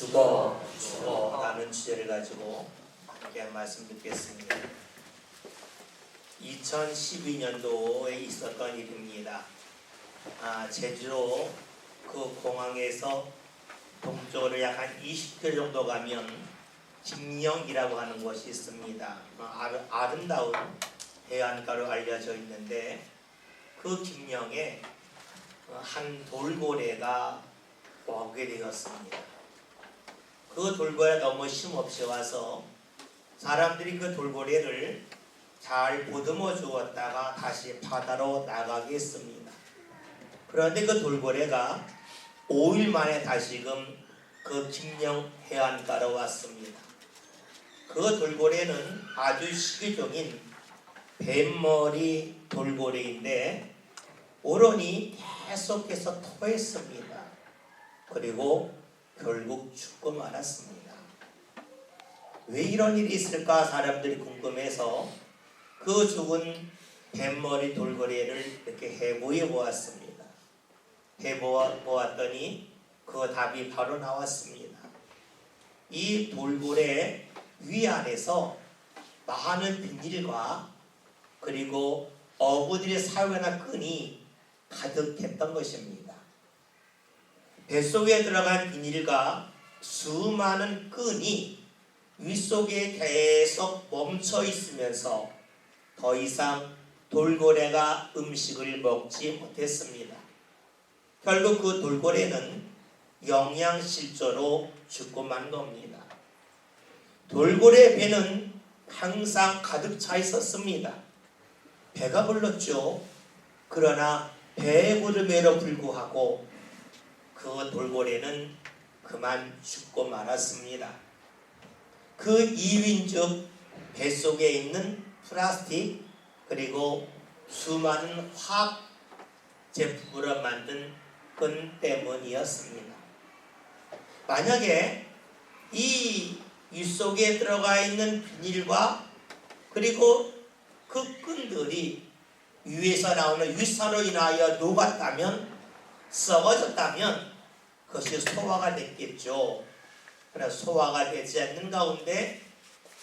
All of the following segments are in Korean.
라는 주제를 가지고 함께 말씀 듣겠습니다. 2012년도에 있었던 일입니다. 제주도 그 공항에서 동쪽으로 약 한 20km 정도 가면 김영이라고 하는 곳이 있습니다. 아름다운 해안가로 알려져 있는데 그 김영에 한 돌고래가 오게 되었습니다. 그 돌고래가 너무 힘없이 와서 사람들이 그 돌고래를 잘 보듬어 주었다가 다시 바다로 나가게 했습니다. 그런데 그 돌고래가 5일 만에 다시금 그 김영 해안가로 왔습니다. 그 돌고래는 아주 시기종인 뱀머리 돌고래인데 오론이 계속해서 토했습니다. 그리고 결국 죽고 말았습니다. 왜 이런 일이 있을까 사람들이 궁금해서 그 죽은 뱀머리 돌고래를 이렇게 해부해 보았습니다. 해보았더니 그 답이 바로 나왔습니다. 이 돌고래 위안에서 많은 비닐과 그리고 어부들의 사회나 끈이 가득했던 것입니다. 뱃속에 들어간 비닐과 수많은 끈이 윗속에 계속 멈춰 있으면서 더 이상 돌고래가 음식을 먹지 못했습니다. 결국 그 돌고래는 영양실조로 죽고 만 겁니다. 돌고래 배는 항상 가득 차 있었습니다. 배가 불렀죠. 그러나 배의 부름에도 불구하고 그 돌고래는 그만 죽고 말았습니다. 그 이유인즉 뱃속에 있는 플라스틱 그리고 수많은 화학 제품으로 만든 끈 때문이었습니다. 만약에 이 윗속에 들어가 있는 비닐과 그리고 그 끈들이 위에서 나오는 위산으로 인하여 녹았다면 썩어졌다면 그것이 소화가 됐겠죠. 그러나 소화가 되지 않는 가운데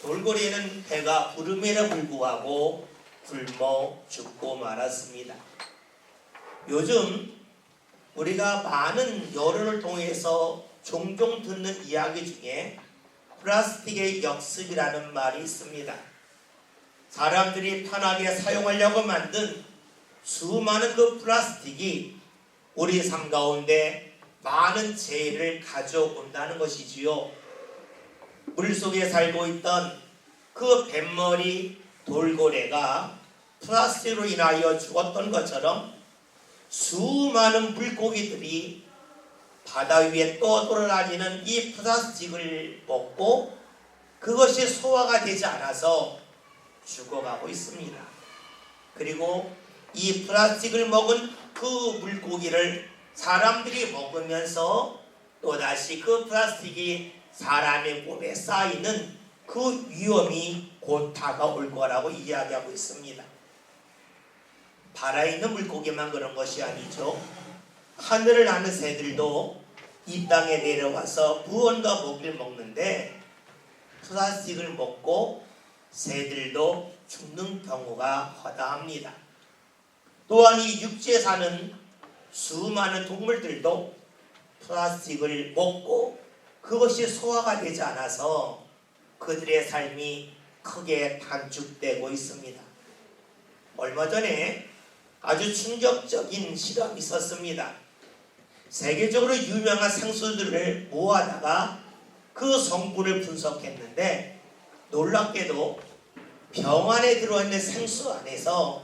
돌고래는 배가 부름에도 불구하고 굶어 죽고 말았습니다. 요즘 우리가 많은 여론을 통해서 종종 듣는 이야기 중에 플라스틱의 역습이라는 말이 있습니다. 사람들이 편하게 사용하려고 만든 수많은 그 플라스틱이 우리 삶 가운데 많은 재해를 가져온다는 것이지요. 물속에 살고 있던 그 뱀머리 돌고래가 플라스틱으로 인하여 죽었던 것처럼 수많은 물고기들이 바다 위에 떠돌아다니는 이 플라스틱을 먹고 그것이 소화가 되지 않아서 죽어가고 있습니다. 그리고 이 플라스틱을 먹은 그 물고기를 사람들이 먹으면서 또다시 그 플라스틱이 사람의 몸에 쌓이는 그 위험이 곧 다가올 거라고 이야기하고 있습니다. 바다에 있는 물고기만 그런 것이 아니죠. 하늘을 나는 새들도 이 땅에 내려와서 무언가 먹이를 먹는데 플라스틱을 먹고 새들도 죽는 경우가 허다합니다. 또한 이 육지에 사는 수많은 동물들도 플라스틱을 먹고 그것이 소화가 되지 않아서 그들의 삶이 크게 단축되고 있습니다. 얼마 전에 아주 충격적인 실험이 있었습니다. 세계적으로 유명한 생수들을 모아다가 그 성분을 분석했는데 놀랍게도 병 안에 들어있는 생수 안에서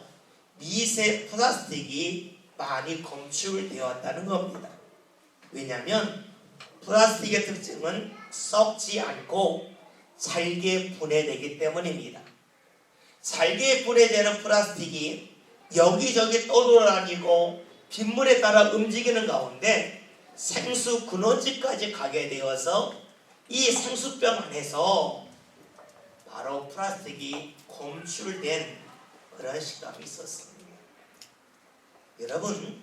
미세 플라스틱이 많이 검출되었다는 겁니다. 왜냐하면 플라스틱의 특징은 썩지 않고 잘게 분해되기 때문입니다. 잘게 분해되는 플라스틱이 여기저기 떠돌아다니고 빗물에 따라 움직이는 가운데 생수 근원지까지 가게 되어서 이 생수병 안에서 바로 플라스틱이 검출된 그런 시감이 있었습니다. 여러분,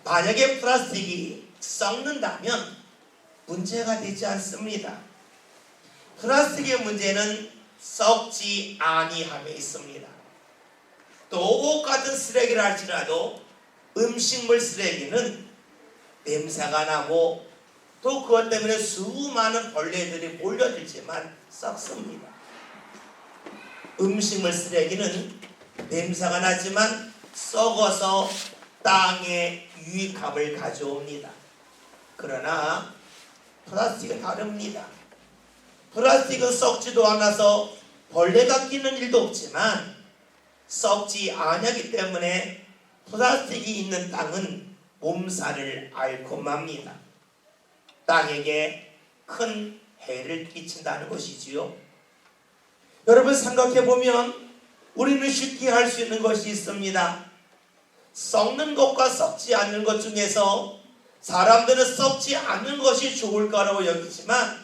만약에 플라스틱이 썩는다면 문제가 되지 않습니다. 플라스틱의 문제는 썩지 아니함에 있습니다. 똑같은 쓰레기를 할지라도 음식물 쓰레기는 냄새가 나고 또 그것 때문에 수많은 벌레들이 몰려들지만 썩습니다. 음식물 쓰레기는 냄새가 나지만 썩어서 땅에 유익함을 가져옵니다. 그러나 플라스틱은 다릅니다. 플라스틱은 썩지도 않아서 벌레가 끼는 일도 없지만 썩지 아니하기 때문에 플라스틱이 있는 땅은 몸살을 앓고 맙니다. 땅에게 큰 해를 끼친다는 것이지요. 여러분 생각해보면 우리는 쉽게 할 수 있는 것이 있습니다. 썩는 것과 썩지 않는 것 중에서 사람들은 썩지 않는 것이 좋을 거라고 여기지만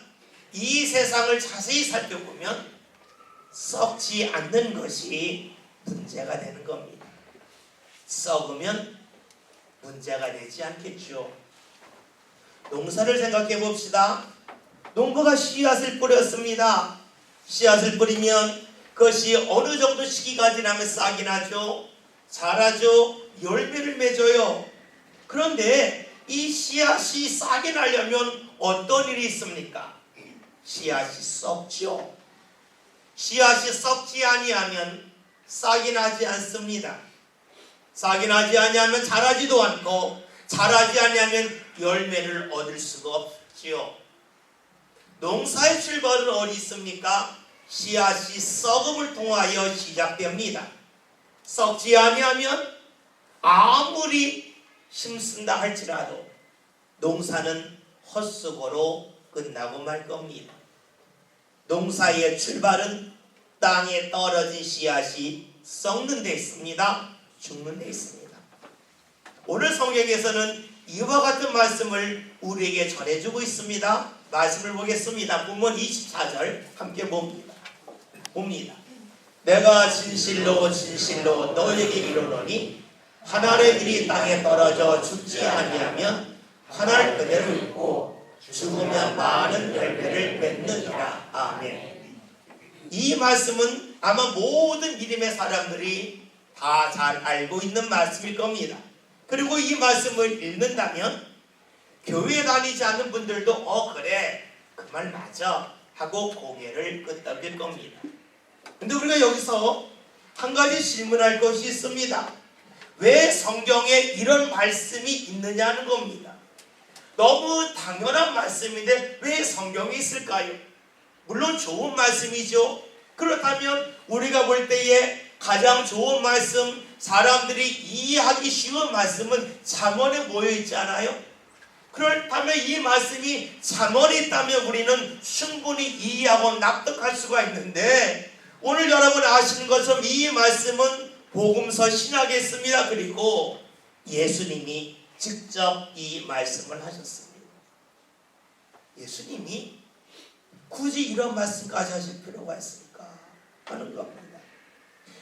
이 세상을 자세히 살펴보면 썩지 않는 것이 문제가 되는 겁니다. 썩으면 문제가 되지 않겠죠. 농사를 생각해 봅시다. 농부가 씨앗을 뿌렸습니다. 씨앗을 뿌리면 그것이 어느 정도 시기가 지나면 싹이 나죠. 자라죠. 열매를 맺어요. 그런데 이 씨앗이 싹이 나려면 어떤 일이 있습니까? 씨앗이 썩죠. 씨앗이 썩지 아니하면 싹이 나지 않습니다. 싹이 나지 아니하면 자라지도 않고 자라지 아니하면 열매를 얻을 수가 없지요. 농사의 출발은 어디 있습니까? 씨앗이 썩음을 통하여 시작됩니다. 썩지 아니하면 아무리 힘쓴다 할지라도 농사는 헛수고로 끝나고 말 겁니다. 농사의 출발은 땅에 떨어진 씨앗이 썩는 데 있습니다. 죽는 데 있습니다. 오늘 성경에서는 이와 같은 말씀을 우리에게 전해주고 있습니다. 말씀을 보겠습니다. 본문 24절 함께 봅니다. 내가 진실로 진실로 너에게 이르노니 하늘의 길이 땅에 떨어져 죽지 아니하면 하늘 그대로 있고 죽으면 많은 열매를 맺느니라. 아멘. 이 말씀은 아마 모든 믿음의 사람들이 다 잘 알고 있는 말씀일 겁니다. 그리고 이 말씀을 읽는다면 교회 다니지 않는 분들도 그래 그 말 맞아 하고 고개를 끄덕일 겁니다. 근데 우리가 여기서 한 가지 질문할 것이 있습니다. 왜 성경에 이런 말씀이 있느냐는 겁니다. 너무 당연한 말씀인데 왜 성경에 있을까요? 물론 좋은 말씀이죠. 그렇다면 우리가 볼 때에 가장 좋은 말씀, 사람들이 이해하기 쉬운 말씀은 잠언에 모여 있지 않아요? 그렇다면 이 말씀이 잠언에 있다면 우리는 충분히 이해하고 납득할 수가 있는데 오늘 여러분 아시는 것처럼 이 말씀은 복음서 신약에 있습니다. 그리고 예수님이 직접 이 말씀을 하셨습니다. 예수님이 굳이 이런 말씀까지 하실 필요가 있습니까? 하는 겁니다.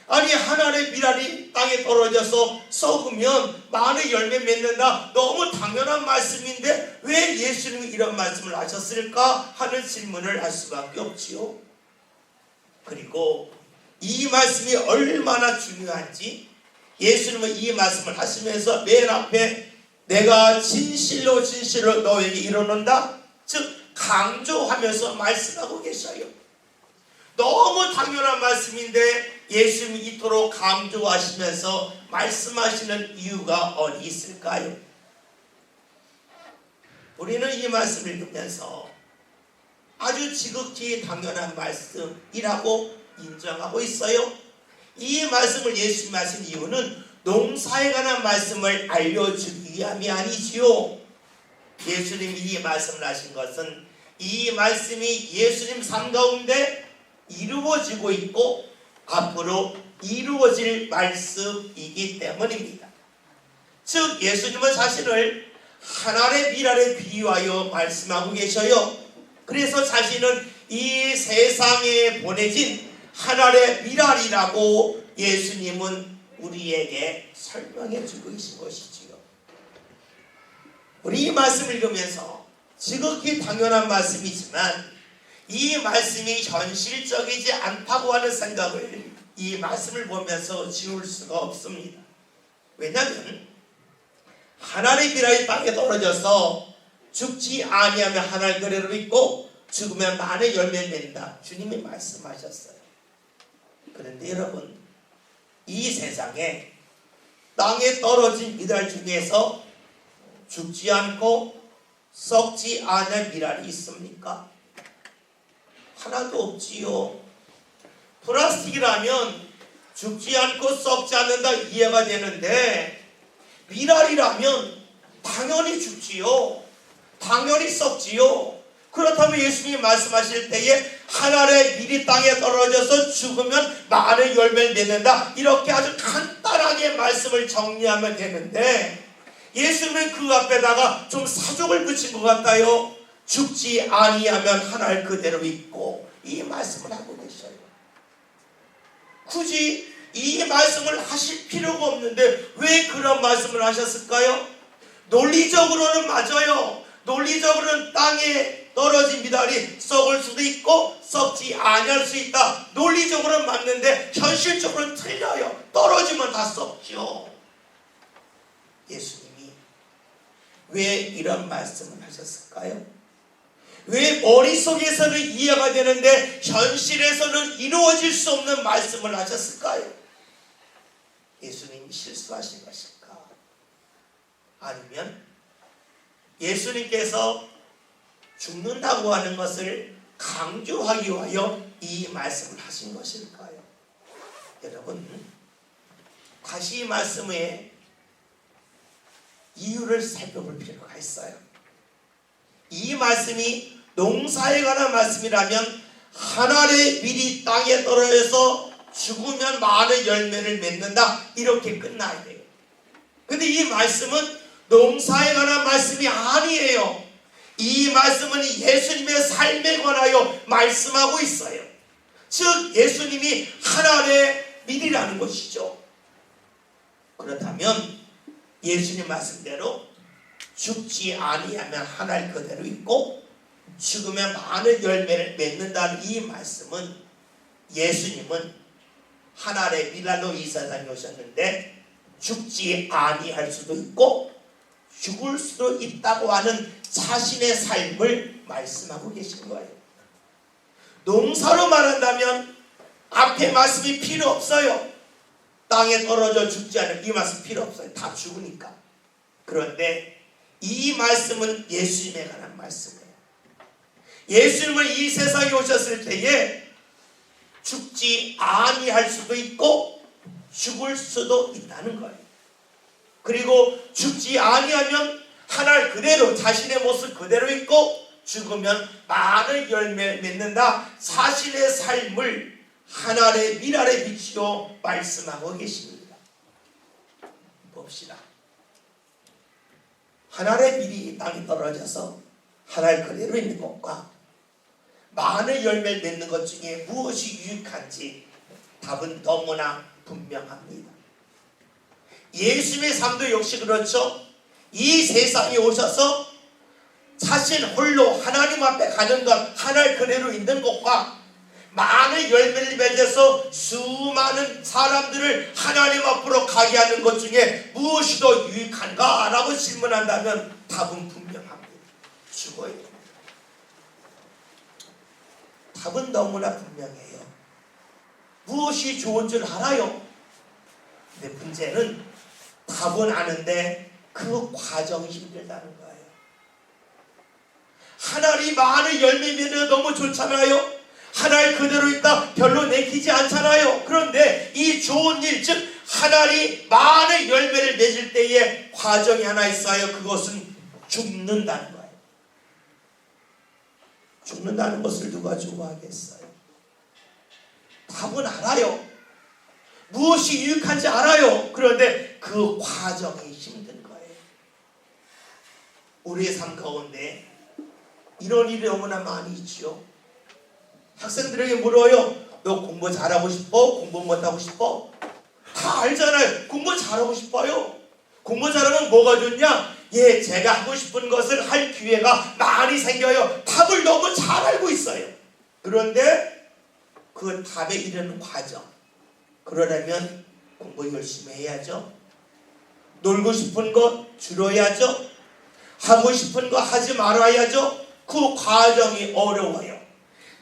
아니 하늘의 미랄이 땅에 떨어져서 썩으면 많은 열매 맺는다. 너무 당연한 말씀인데 왜 예수님이 이런 말씀을 하셨을까 하는 질문을 할 수밖에 없지요. 그리고 이 말씀이 얼마나 중요한지 예수님은 이 말씀을 하시면서 맨 앞에 내가 진실로 진실로 너에게 이르노다 즉 강조하면서 말씀하고 계셔요. 너무 당연한 말씀인데 예수님이 이토록 강조하시면서 말씀하시는 이유가 어디 있을까요? 우리는 이 말씀을 읽으면서 아주 지극히 당연한 말씀이라고 인정하고 있어요. 이 말씀을 예수님이 하신 이유는 농사에 관한 말씀을 알려주기 위함이 아니지요. 예수님이 이 말씀을 하신 것은 이 말씀이 예수님 삶 가운데 이루어지고 있고 앞으로 이루어질 말씀이기 때문입니다. 즉 예수님은 자신을 하늘의 미랄에 비유하여 말씀하고 계셔요. 그래서 자신은 이 세상에 보내진 하늘의 미랄이라고 예수님은 우리에게 설명해 주고 계신 것이지요. 우리 이 말씀을 읽으면서 지극히 당연한 말씀이지만 이 말씀이 현실적이지 않다고 하는 생각을 이 말씀을 보면서 지울 수가 없습니다. 왜냐하면 하나님의 비라이 땅에 떨어져서 죽지 아니하면 하나님 그대로 있고 죽으면 많은 열매를 맺는다. 주님이 말씀하셨어요. 그런데 여러분, 이 세상에 땅에 떨어진 미랄 중에서 죽지 않고 썩지 않을 미랄이 있습니까? 하나도 없지요. 플라스틱이라면 죽지 않고 썩지 않는다 이해가 되는데 미랄이라면 당연히 죽지요. 당연히 썩지요. 그렇다면 예수님이 말씀하실 때에 하늘의 밀이 땅에 떨어져서 죽으면 많은 열매를 맺는다. 이렇게 아주 간단하게 말씀을 정리하면 되는데 예수님은 그 앞에다가 좀 사족을 붙인 것 같아요. 죽지 아니하면 하늘 그대로 있고 이 말씀을 하고 계셔요. 굳이 이 말씀을 하실 필요가 없는데 왜 그런 말씀을 하셨을까요? 논리적으로는 맞아요. 논리적으로는 땅에 떨어진 미달이 썩을 수도 있고 썩지 아니할 수 있다. 논리적으로는 맞는데 현실적으로는 틀려요. 떨어지면 다 썩죠. 예수님이 왜 이런 말씀을 하셨을까요? 왜 머릿속에서는 이해가 되는데 현실에서는 이루어질 수 없는 말씀을 하셨을까요? 예수님이 실수하신 것일까? 아니면 예수님께서 죽는다고 하는 것을 강조하기 위하여 이 말씀을 하신 것일까요? 여러분, 다시 이 말씀의 이유를 살펴볼 필요가 있어요. 이 말씀이 농사에 관한 말씀이라면 하늘의 밀이 땅에 떨어져서 죽으면 많은 열매를 맺는다 이렇게 끝나야 돼요. 근데 이 말씀은 농사에 관한 말씀이 아니에요. 이 말씀은 예수님의 삶에 관하여 말씀하고 있어요. 즉 예수님이 하늘의 밀이라는 것이죠. 그렇다면 예수님 말씀대로 죽지 아니하면 하늘 그대로 있고 죽으면 많은 열매를 맺는다는 이 말씀은 예수님은 하늘의 밀로 이 세상에 오셨는데 죽지 아니할 수도 있고 죽을 수도 있다고 하는 자신의 삶을 말씀하고 계신 거예요. 농사로 말한다면 앞에 말씀이 필요 없어요. 땅에 떨어져 죽지 않을 이 말씀 필요 없어요. 다 죽으니까. 그런데 이 말씀은 예수님에 관한 말씀이에요. 예수님은 이 세상에 오셨을 때에 죽지 아니할 수도 있고 죽을 수도 있다는 거예요. 그리고 죽지 아니하면 하늘 그대로 자신의 모습 그대로 있고 죽으면 많은 열매를 맺는다. 자신의 삶을 하늘의 밀 아래 비추어 말씀하고 계십니다. 봅시다. 하늘의 밀이 땅에 떨어져서 하늘 그대로 있는 것과 많은 열매를 맺는 것 중에 무엇이 유익한지 답은 너무나 분명합니다. 예수님의 삶도 역시 그렇죠. 이 세상에 오셔서 자신 홀로 하나님 앞에 가는 것, 하늘 그대로 있는 것과 많은 열매를 맺어서 수많은 사람들을 하나님 앞으로 가게 하는 것 중에 무엇이 더 유익한가? 라고 질문한다면 답은 분명합니다. 죽어야 됩니다. 답은 너무나 분명해요. 무엇이 좋은 줄 알아요. 근데 문제는 답은 아는데 그 과정이 힘들다는 거예요. 하늘이 많은 열매 맺는 너무 좋잖아요. 하늘 그대로 있다 별로 내키지 않잖아요. 그런데 이 좋은 일, 즉 하늘이 많은 열매를 맺을 때에 과정이 하나 있어요. 그것은 죽는다는 거예요. 죽는다는 것을 누가 좋아하겠어요? 답은 알아요. 무엇이 유익한지 알아요. 그런데 그 과정이 힘든 거예요. 우리의 삶 가운데 이런 일이 너무나 많이 있죠. 학생들에게 물어요. 너 공부 잘하고 싶어? 공부 못하고 싶어? 다 알잖아요. 공부 잘하고 싶어요. 공부 잘하면 뭐가 좋냐? 예, 제가 하고 싶은 것을 할 기회가 많이 생겨요. 답을 너무 잘 알고 있어요. 그런데 그 답에 이르는 과정, 그러려면 공부 열심히 해야죠. 놀고 싶은 것 줄여야죠. 하고 싶은 거 하지 말아야죠. 그 과정이 어려워요.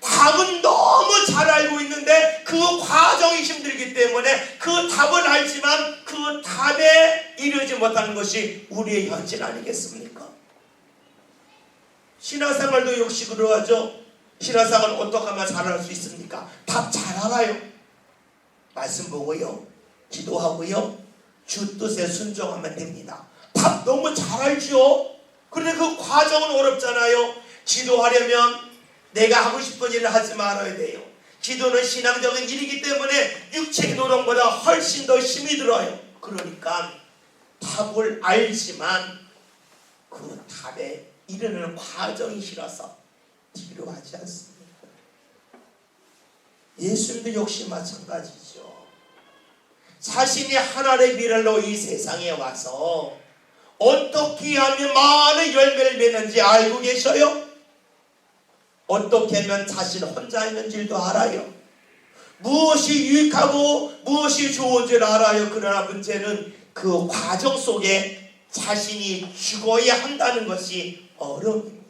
답은 너무 잘 알고 있는데 그 과정이 힘들기 때문에 그 답은 알지만 그 답에 이르지 못하는 것이 우리의 현실 아니겠습니까? 신앙생활도 역시 그러하죠. 신앙생활을 어떻게 하면 잘할 수 있습니까? 답 잘 알아요. 말씀 보고요, 기도하고요, 주 뜻에 순종하면 됩니다. 답 너무 잘 알죠. 그런데 그 과정은 어렵잖아요. 기도하려면 내가 하고 싶은 일을 하지 말아야 돼요. 기도는 신앙적인 일이기 때문에 육체의 노동보다 훨씬 더 힘이 들어요. 그러니까 답을 알지만 그 답에 이르는 과정이 싫어서 뒤로 하지 않습니다. 예수님도 역시 마찬가지죠. 자신이 하나님의 미랄로 이 세상에 와서 어떻게 하면 많은 열매를 맺는지 알고 계셔요? 어떻게 하면 자신 혼자 있는 줄도 알아요. 무엇이 유익하고 무엇이 좋은지를 알아요. 그러나 문제는 그 과정 속에 자신이 죽어야 한다는 것이 어려움입니다.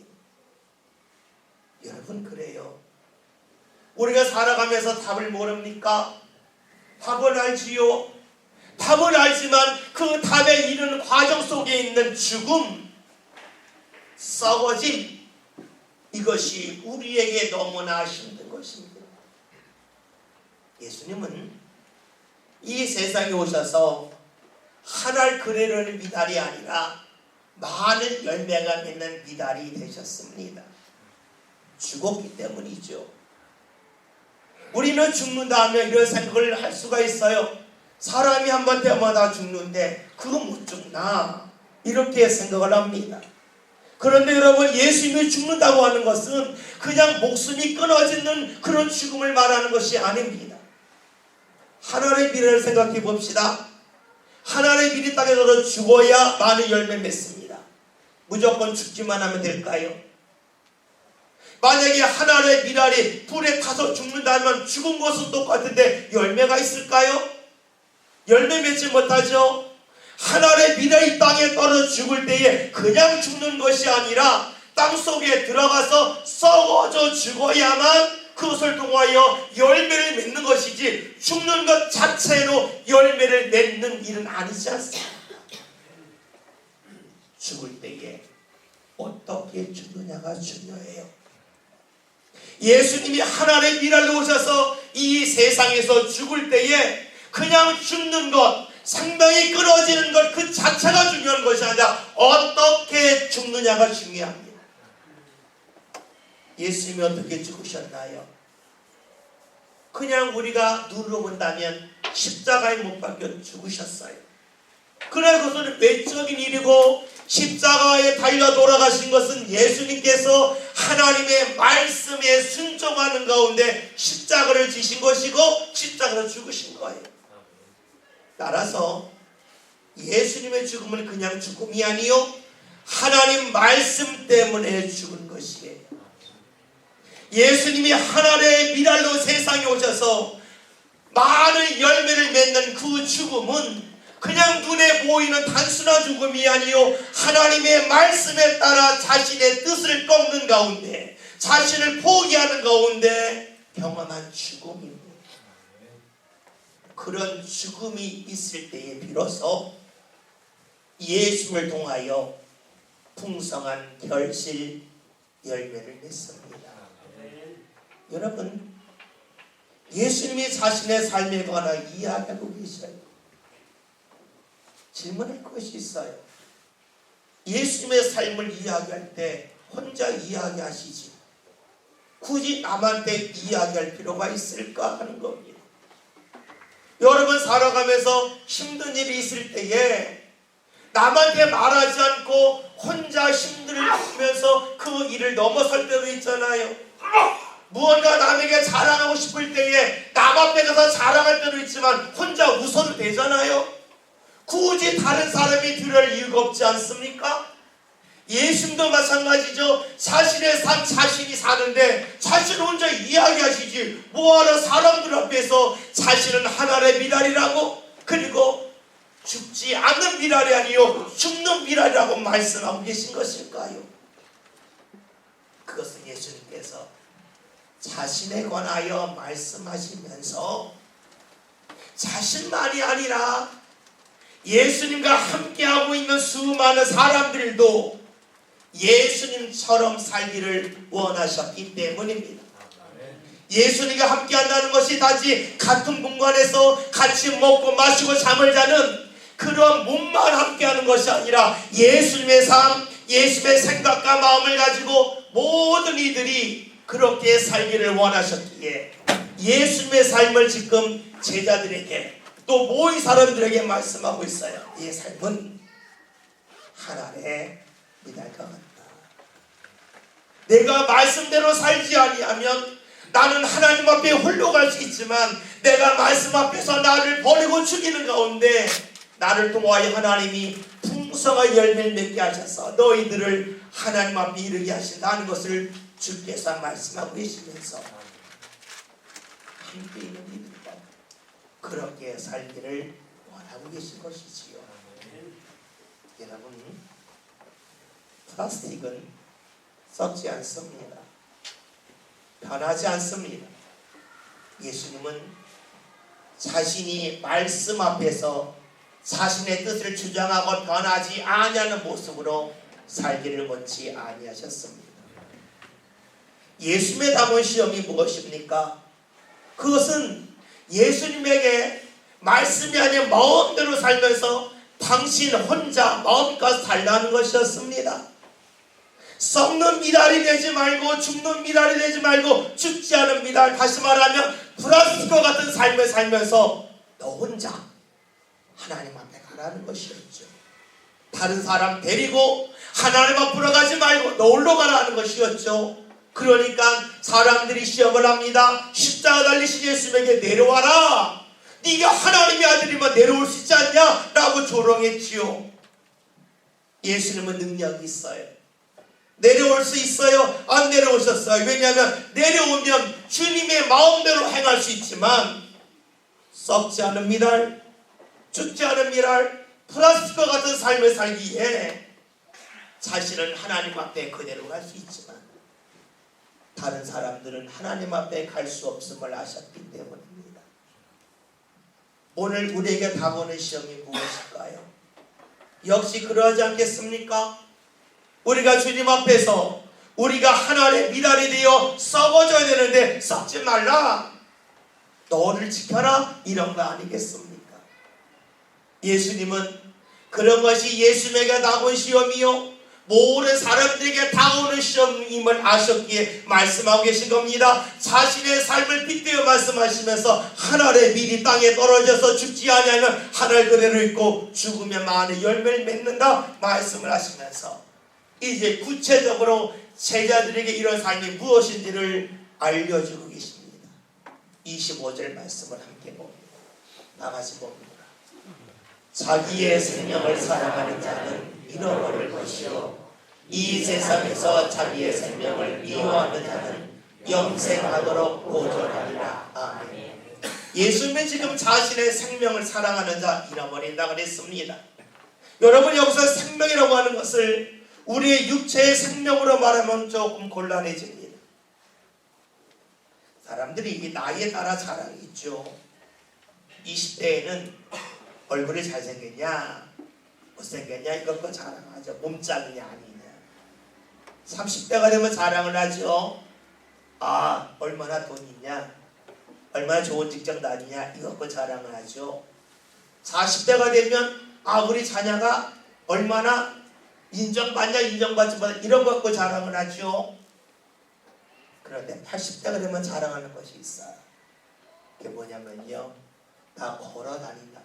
여러분, 그래요. 우리가 살아가면서 답을 모릅니까? 답을 알지요. 답을 알지만 그 답에 이르는 과정 속에 있는 죽음, 썩어짐, 이것이 우리에게 너무나 힘든 것입니다. 예수님은 이 세상에 오셔서 한 알 그레르는 미달이 아니라 많은 열매가 맺는 미달이 되셨습니다. 죽었기 때문이죠. 우리는 죽는다 하면 이런 생각을 할 수가 있어요. 사람이 한번 때마다 죽는데 그거 못 죽나? 이렇게 생각을 합니다. 그런데 여러분, 예수님이 죽는다고 하는 것은 그냥 목숨이 끊어지는 그런 죽음을 말하는 것이 아닙니다. 하나님의 미래를 생각해 봅시다. 하나님의 미래 땅에서 죽어야 많은 열매 맺습니다. 무조건 죽기만 하면 될까요? 만약에 하나님의 미랄이 불에 타서 죽는다면 죽은 것은 똑같은데 열매가 있을까요? 열매 맺지 못하죠. 하나님의 미랄이 땅에 떨어져 죽을 때에 그냥 죽는 것이 아니라 땅속에 들어가서 썩어져 죽어야만 그것을 통하여 열매를 맺는 것이지, 죽는 것 자체로 열매를 맺는 일은 아니지 않습니까? 죽을 때에 어떻게 죽느냐가 중요해요. 예수님이 하나님의 미랄로 오셔서 이 세상에서 죽을 때에 그냥 죽는 것, 생명이 끊어지는 것 그 자체가 중요한 것이 아니라 어떻게 죽느냐가 중요합니다. 예수님이 어떻게 죽으셨나요? 그냥 우리가 눈으로 본다면 십자가에 못 박혀 죽으셨어요. 그래, 그것은 외적인 일이고 십자가에 달려 돌아가신 것은 예수님께서 하나님의 말씀에 순종하는 가운데 십자가를 지신 것이고 십자가로 죽으신 거예요. 따라서 예수님의 죽음은 그냥 죽음이 아니요, 하나님 말씀 때문에 죽은 것이에요. 예수님이 하나님의 미랄로 세상에 오셔서 많은 열매를 맺는 그 죽음은 그냥 눈에 보이는 단순한 죽음이 아니요, 하나님의 말씀에 따라 자신의 뜻을 꺾는 가운데, 자신을 포기하는 가운데 경험한 죽음입니다. 그런 죽음이 있을 때에 비로소 예수를 통하여 풍성한 결실 열매를 맺습니다. 여러분, 예수님이 자신의 삶에 관하 이야기하고 계셔요. 질문할 것이 있어요. 예수님의 삶을 이야기할 때 혼자 이야기하시지 굳이 남한테 이야기할 필요가 있을까 하는 겁니다. 여러분, 살아가면서 힘든 일이 있을 때에 남한테 말하지 않고 혼자 힘들면서 그 일을 넘어설 때도 있잖아요. 무언가 남에게 자랑하고 싶을 때에 남 앞에 가서 자랑할 때도 있지만 혼자 웃어도 되잖아요. 굳이 다른 사람이 들을 이유가 없지 않습니까? 예수님도 마찬가지죠. 자신의 삶 자신이 사는데 자신 혼자 이야기하시지 뭐하러 사람들 앞에서 자신은 하나님의 미랄이라고, 그리고 죽지 않는 미랄이 아니요 죽는 미랄이라고 말씀하고 계신 것일까요? 그것은 예수님께서 자신에 관하여 말씀하시면서 자신만이 아니라 예수님과 함께하고 있는 수많은 사람들도 예수님처럼 살기를 원하셨기 때문입니다. 예수님과 함께한다는 것이 단지 같은 공간에서 같이 먹고 마시고 잠을 자는 그런 몸만 함께하는 것이 아니라 예수님의 삶, 예수님의 생각과 마음을 가지고 모든 이들이 그렇게 살기를 원하셨기에 예수님의 삶을 지금 제자들에게 또 모인 사람들에게 말씀하고 있어요. 이 삶은 하나님의 미랄과 같다. 내가 말씀대로 살지 아니하면 나는 하나님 앞에 홀로 갈 수 있지만 내가 말씀 앞에서 나를 버리고 죽이는 가운데 나를 통하여 하나님이 풍성한 열매를 맺게 하셔서 너희들을 하나님 앞에 이르게 하신다는 것을 주께서 말씀하고 계시면서 함께 있는 이들과 그렇게 살기를 원하고 계신 것이지요. 여러분, 플라스틱은 썩지 않습니다. 변하지 않습니다. 예수님은 자신이 말씀 앞에서 자신의 뜻을 주장하고 변하지 아니하는 모습으로 살기를 원치 아니하셨습니다. 예수님의 담은 시험이 무엇입니까? 그것은 예수님에게 말씀이 아닌 마음대로 살면서 당신 혼자 마음껏 살라는 것이었습니다. 썩는 미랄이 되지 말고 죽는 미랄이 되지 말고 죽지 않은 미랄, 다시 말하면 플라스틱과 같은 삶을 살면서 너 혼자 하나님 앞에 가라는 것이었죠. 다른 사람 데리고 하나님 앞으로 가지 말고 너 홀로 가라는 것이었죠. 그러니까 사람들이 시험을 합니다. 십자가 달리신 예수님에게 내려와라. 네가 하나님의 아들이면 내려올 수 있지 않냐? 라고 조롱했지요. 예수님은 능력이 있어요. 내려올 수 있어요? 안 내려오셨어요. 왜냐하면 내려오면 주님의 마음대로 행할 수 있지만 썩지 않은 미랄, 죽지 않은 미랄, 플라스틱과 같은 삶을 살기에 자신은 하나님 앞에 그대로 갈 수 있지만 다른 사람들은 하나님 앞에 갈 수 없음을 아셨기 때문입니다. 오늘 우리에게 다가오는 시험이 무엇일까요? 역시 그러하지 않겠습니까? 우리가 주님 앞에서 우리가 하나님의 미랄이 되어 썩어져야 되는데 썩지 말라, 너를 지켜라, 이런 거 아니겠습니까? 예수님은 그런 것이 예수님에게 다가온 시험이요 모든 사람들에게 다가오는 시험임을 아셨기에 말씀하고 계신 겁니다. 자신의 삶을 빗대어 말씀하시면서 하늘의 밀이 땅에 떨어져서 죽지 아니하면 하늘 그대로 있고 죽으면 많은 열매를 맺는다 말씀을 하시면서 이제 구체적으로 제자들에게 이런 삶이 무엇인지를 알려주고 계십니다. 25절 말씀을 함께 봅니다. 나가시 봅니다. 자기의 생명을 사랑하는 자는 잃어버릴 것이요 이 세상에서 자기의 생명을 미워하는 자는 영생하도록 보존하리라. 아멘. 예수님은 지금 자신의 생명을 사랑하는 자 잃어버린다 그랬습니다. 여러분, 여기서 생명이라고 하는 것을 우리의 육체의 생명으로 말하면 조금 곤란해집니다. 사람들이 나이에 따라 자랑이 있죠. 20대에는 얼굴이 잘생겼냐 못생겼냐 이것도 자랑하죠. 몸짱이냐 아니냐. 30대가 되면 자랑을 하죠. 아, 얼마나 돈 있냐, 얼마나 좋은 직장 다니냐 이것도 자랑을 하죠. 40대가 되면 아, 우리 자녀가 얼마나 인정받냐 인정받지 못하냐 이런 것 갖고 자랑을 하죠. 그런데 80대가 되면 자랑하는 것이 있어요. 그게 뭐냐면요, 다 걸어 다닌다.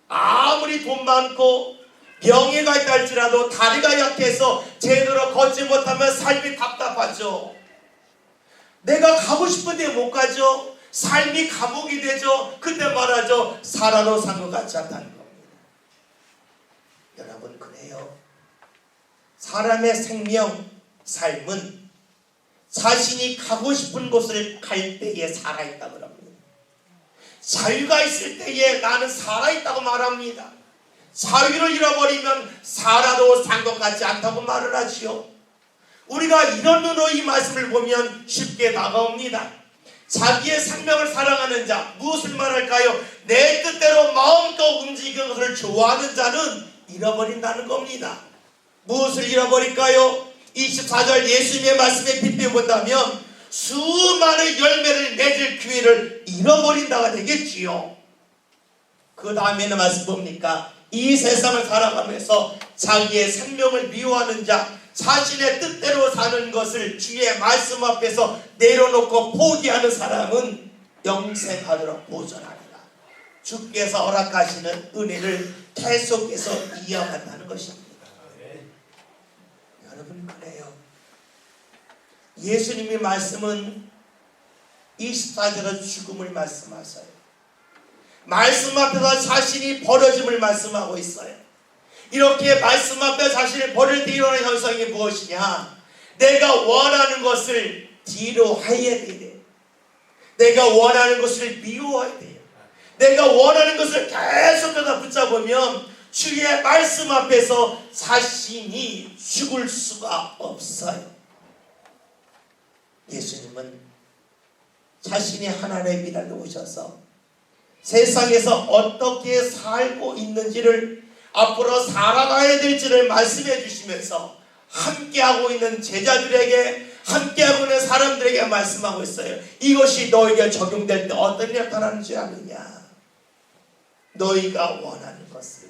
아무리 돈 많고 명예가 있다 할지라도 다리가 약해서 제대로 걷지 못하면 삶이 답답하죠. 내가 가고 싶은데 못 가죠. 삶이 감옥이 되죠. 그때 말하죠. 살아도 산 것 같지 않다는 겁니다. 여러분, 그래 그래요. 사람의 생명, 삶은 자신이 가고 싶은 곳을 갈 때에 살아있다고 합니다. 자유가 있을 때에 나는 살아있다고 말합니다. 자유를 잃어버리면 살아도 상관같지 않다고 말을 하지요. 우리가 이런 눈으로 이 말씀을 보면 쉽게 다가옵니다. 자기의 생명을 사랑하는 자, 무엇을 말할까요? 내 뜻대로 마음껏 움직이는 것을 좋아하는 자는 잃어버린다는 겁니다. 무엇을 잃어버릴까요? 24절 예수님의 말씀에 빗대본다면 수많은 열매를 맺을 기회를 잃어버린다가 되겠지요. 그 다음에는 말씀 뭡니까? 이 세상을 살아가면서 자기의 생명을 미워하는 자, 자신의 뜻대로 사는 것을 주의 말씀 앞에서 내려놓고 포기하는 사람은 영생하도록 보존합니다. 주께서 허락하시는 은혜를 계속해서 이어간다는 것입니다. 여러분, 그래요. 예수님의 말씀은 24절의 죽음을 말씀하셔요. 말씀 앞에서 자신이 버려짐을 말씀하고 있어요. 이렇게 말씀 앞에 자신을 버릴 때 일어나는 현상이 무엇이냐? 내가 원하는 것을 뒤로 하여야 돼요. 내가 원하는 것을 미워해야 돼요. 내가 원하는 것을 계속해서 붙잡으면 주의 말씀 앞에서 자신이 죽을 수가 없어요. 예수님은 자신이 하나님의 미랄로 오셔서 세상에서 어떻게 살고 있는지를, 앞으로 살아가야 될지를 말씀해 주시면서 함께하고 있는 제자들에게, 함께하고 있는 사람들에게 말씀하고 있어요. 이것이 너에게 적용될 때 어떤 일이 나타나는 줄 아느냐? 너희가 원하는 것을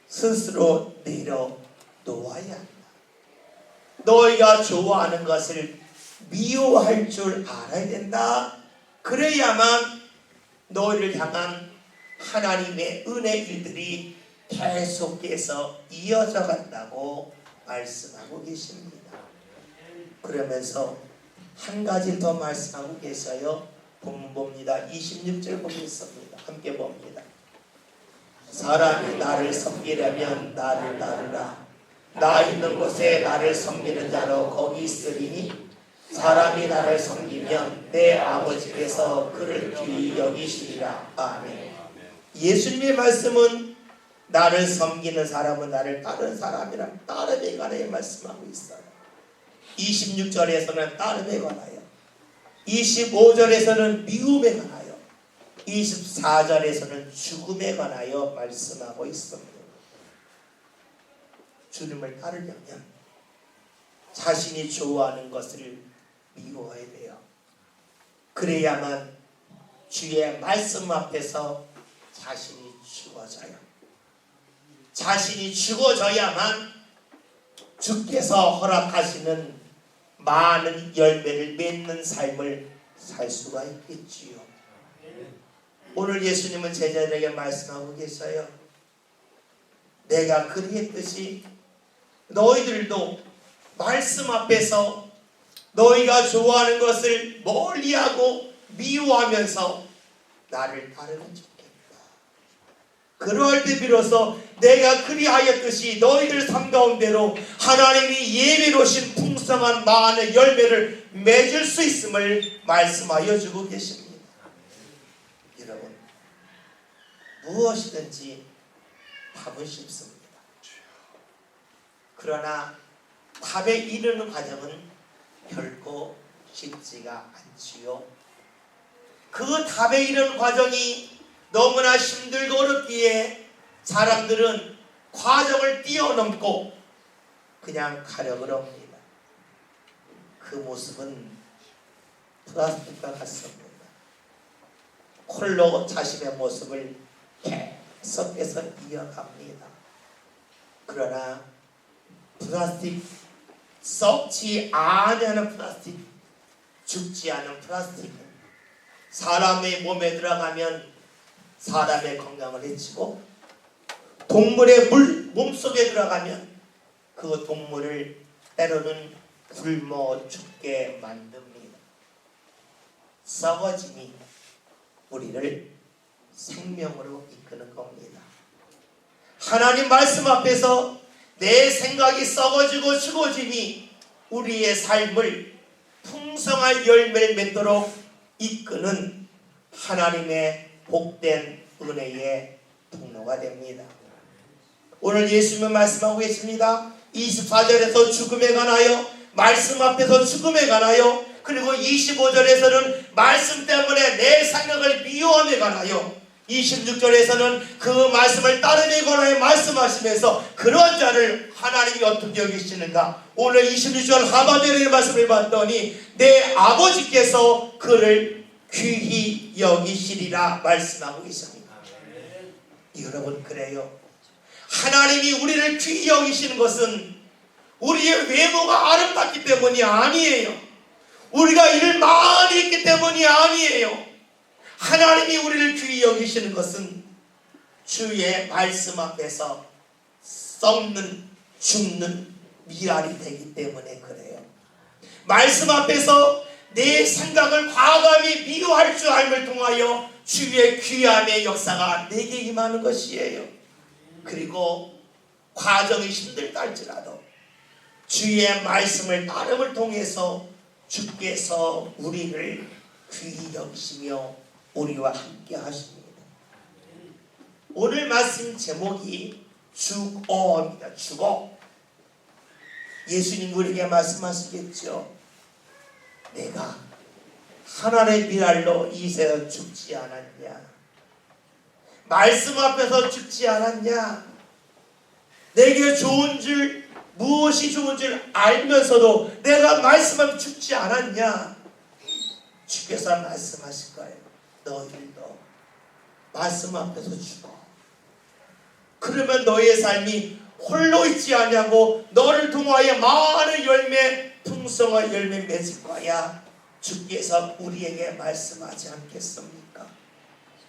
스스로 내려놓아야 한다. 너희가 좋아하는 것을 미워할 줄 알아야 된다. 그래야만 너희를 향한 하나님의 은혜 일들이 계속해서 이어져 간다고 말씀하고 계십니다. 그러면서 한 가지 더 말씀하고 계셔요. 본문 봅니다. 26절 보겠습니다. 함께 봅니다. 사람이 나를 섬기려면 나를 따르라. 나 있는 곳에 나를 섬기는 자로 거기 있으리니 사람이 나를 섬기면 내 아버지께서 그를 귀히 여기시리라. 아멘. 예수님의 말씀은 나를 섬기는 사람은 나를 따르는 사람이란 따름에 관하여 말씀하고 있어요. 26절에서는 따름에 관하여, 25절에서는 미움에 관하여, 24절에서는 죽음에 관하여 말씀하고 있습니다. 주님을 따르려면 자신이 좋아하는 것을 미워해야 돼요. 그래야만 주의 말씀 앞에서 자신이 죽어져요. 자신이 죽어져야만 주께서 허락하시는 많은 열매를 맺는 삶을 살 수가 있겠지요. 오늘 예수님은 제자들에게 말씀하고 계셔요. 내가 그리했듯이 너희들도 말씀 앞에서 너희가 좋아하는 것을 멀리하고 미워하면서 나를 따르면 좋겠다. 그러할 때 비로소 내가 그리하였듯이 너희들 삶 가운데로 하나님이 예비로신 풍성한 많은 열매를 맺을 수 있음을 말씀하여 주고 계십니다. 여러분, 무엇이든지 답은 쉽습니다. 그러나 답에 이르는 과정은 결코 쉽지가 않지요. 그 답에 이르는 과정이 너무나 힘들고 어렵기에 사람들은 과정을 뛰어넘고 그냥 가려고 합니다. 그 모습은 플라스틱과 같습니다. 홀로 자신의 모습을 계속해서 이어갑니다. 그러나 플라스틱, 썩지 않은 플라스틱, 죽지 않은 플라스틱은 사람의 몸에 들어가면 사람의 건강을 해치고, 동물의 몸속에 들어가면 그 동물을 때로는 굶어 죽게 만듭니다. 썩어짐이 우리를 생명으로 이끄는 겁니다. 하나님 말씀 앞에서 내 생각이 썩어지고 죽어짐이 우리의 삶을 풍성한 열매를 맺도록 이끄는 하나님의 복된 은혜의 통로가 됩니다. 오늘 예수님은 말씀하고 계십니다. 24절에서 죽음에 관하여, 말씀 앞에서 죽음에 관하여, 그리고 25절에서는 말씀 때문에 내 생각을 미워함에 관하여, 26절에서는 그 말씀을 따름에 관하여 말씀하시면서 그런 자를 하나님이 어떻게 여기시는가. 오늘 26절 하반절의 말씀을 봤더니 내 아버지께서 그를 귀히 여기시리라 말씀하고 계십니다. 여러분, 그래요. 하나님이 우리를 귀히 여기시는 것은 우리의 외모가 아름답기 때문이 아니에요. 우리가 일을 많이 했기 때문이 아니에요. 하나님이 우리를 귀히 여기시는 것은 주의 말씀 앞에서 썩는, 죽는 미랄이 되기 때문에 그래요. 말씀 앞에서 내 생각을 과감히 미워할 줄 알을 통하여 주의 귀함의 역사가 내게 임하는 것이에요. 그리고 과정이 힘들다 할지라도 주의 말씀을 따름을 통해서 주께서 우리를 귀히 여기시며 우리와 함께 하십니다. 오늘 말씀 제목이 죽어입니다. 죽어. 예수님 우리에게 말씀하시겠죠. 내가 하나님의 미랄로 이 세상 죽지 않았냐? 말씀 앞에서 죽지 않았냐? 내게 좋은 줄, 무엇이 좋은 줄 알면서도 내가 말씀 앞에 죽지 않았냐? 주께서 말씀하실 거예요. 너희들도 말씀 앞에서 죽어. 그러면 너의 삶이 홀로 있지 않냐고, 너를 통하여 많은 열매, 풍성한 열매 맺을 거야. 주께서 우리에게 말씀하지 않겠습니까?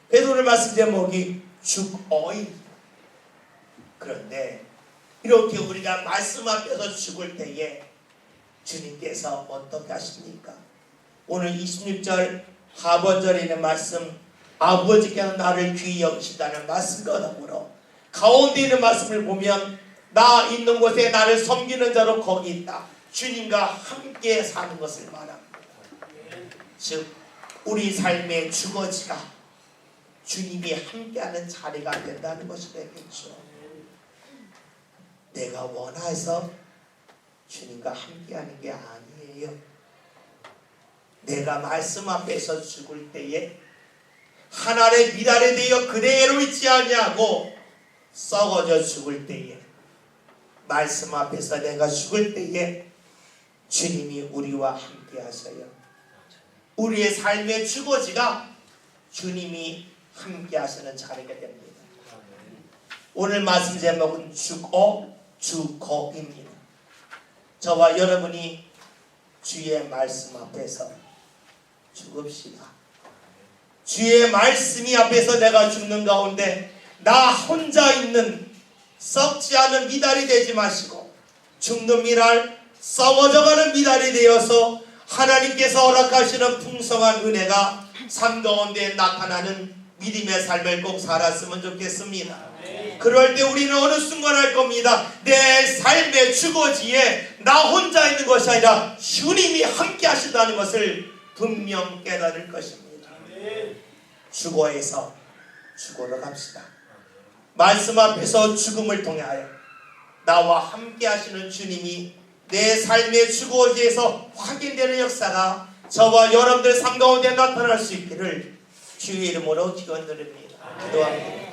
그래서 오늘 말씀 제목이 죽어입니다. 그런데 이렇게 우리가 말씀 앞에서 죽을 때에 주님께서 어떻게 하십니까? 오늘 26절 하반절에 있는 말씀, 아버지께서 나를 귀히 여기시다는 말씀과 더불어 가운데 있는 말씀을 보면 나 있는 곳에 나를 섬기는 자로 거기 있다. 주님과 함께 사는 것을 말합니다. 즉 우리 삶의 주거지가 주님이 함께하는 자리가 된다는 것이 되겠죠. 내가 원해서 주님과 함께하는 게 아니에요. 내가 말씀 앞에서 죽을 때에 하나님의 미랄에 대여 그대로 있지 않냐고 썩어져 죽을 때에, 말씀 앞에서 내가 죽을 때에 주님이 우리와 함께 하셔요. 우리의 삶의 주거지가 주님이 함께 하시는 자리가 됩니다. 오늘 말씀 제목은 죽어입니다. 저와 여러분이 주의 말씀 앞에서 죽읍시다. 주의 말씀이 앞에서 내가 죽는 가운데 나 혼자 있는 썩지 않은 미달이 되지 마시고 죽는 미랄, 썩어져가는 미달이 되어서 하나님께서 허락하시는 풍성한 은혜가 삶 가운데 나타나는 믿음의 삶을 꼭 살았으면 좋겠습니다. 그럴 때 우리는 어느 순간 할 겁니다. 내 삶의 주거지에 나 혼자 있는 것이 아니라 주님이 함께 하신다는 것을 분명 깨달을 것입니다. 주거에서 죽어로 갑시다. 말씀 앞에서 죽음을 통하여 나와 함께 하시는 주님이 내 삶의 주거지에서 확인되는 역사가 저와 여러분들 삶 가운데 나타날 수 있기를 주의 이름으로 기원드립니다. 기도합니다.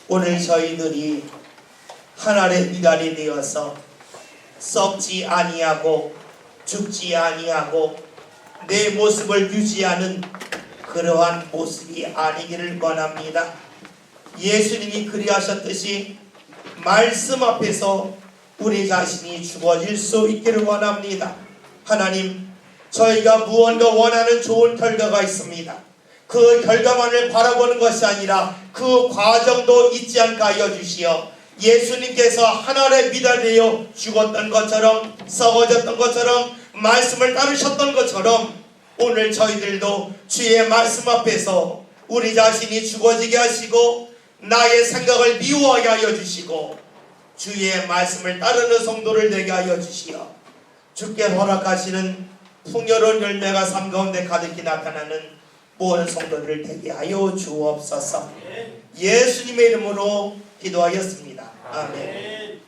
오늘 저희들이 하나님의 미랄이 되어서 썩지 아니하고 죽지 아니하고 내 모습을 유지하는 그러한 모습이 아니기를 원합니다. 예수님이 그리하셨듯이 말씀 앞에서 우리 자신이 죽어질 수 있기를 원합니다. 하나님, 저희가 무언가 원하는 좋은 결과가 있습니다. 그 결과만을 바라보는 것이 아니라 그 과정도 잊지 않게 하여 주시어 예수님께서 하나님의 미달되어 죽었던 것처럼, 썩어졌던 것처럼, 말씀을 따르셨던 것처럼 오늘 저희들도 주의 말씀 앞에서 우리 자신이 죽어지게 하시고 나의 생각을 미워하게 하여 주시고 주의 말씀을 따르는 성도를 되게 하여 주시어 주께 허락하시는 풍요로운 열매가 삶 가운데 가득히 나타나는 모든 성도들을 되게 하여 주옵소서. 예수님의 이름으로 기도하였습니다. 아멘.